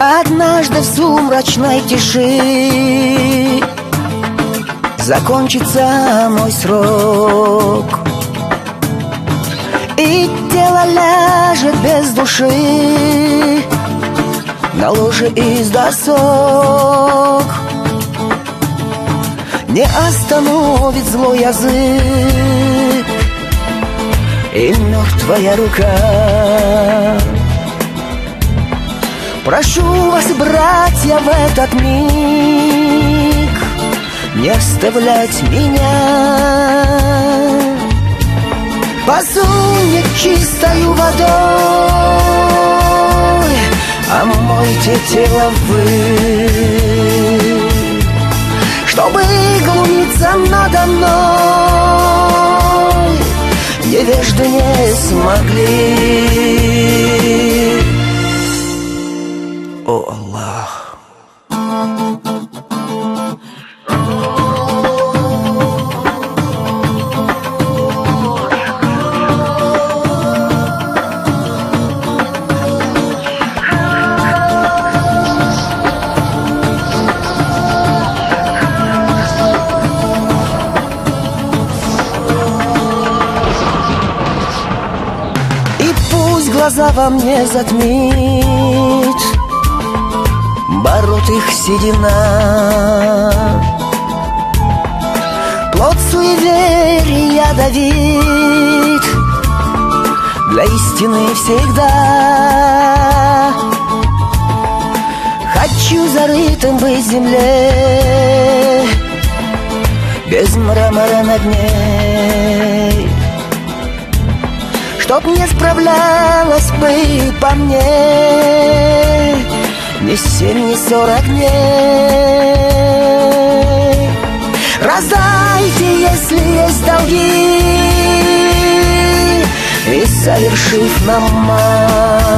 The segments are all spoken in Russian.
Однажды в сумрачной тиши закончится мой срок, и тело ляжет без души на ложе из досок. Не остановит злой язык и мертвая рука. Прошу вас, братья, в этот миг не оставлять меня. Посуньте чистою водой, омойте тело вы, чтобы глумиться надо мной невежды не смогли. О Аллах! И пусть глаза вам не затмит борот их седина, плод суеверия давит для истины всегда. Хочу зарытым быть в земле, без мрамора над ней, чтоб не справлялась бы по мне ни 7, ни 40 дней. Раздайте, если есть долги, и совершив намаз,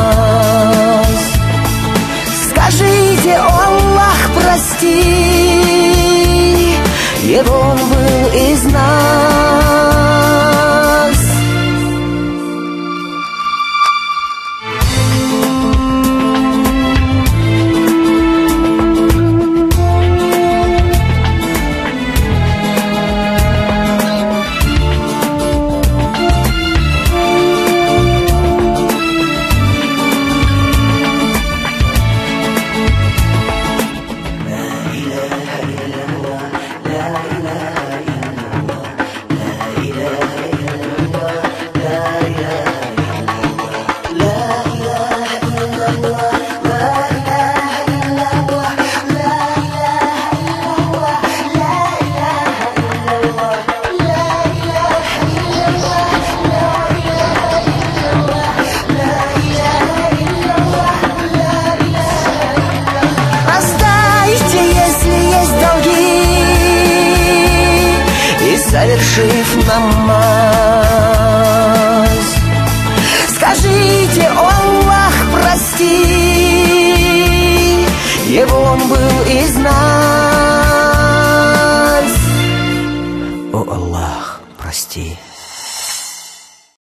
скажите: о Аллах, прости, его он был из нас. Совершив намаз,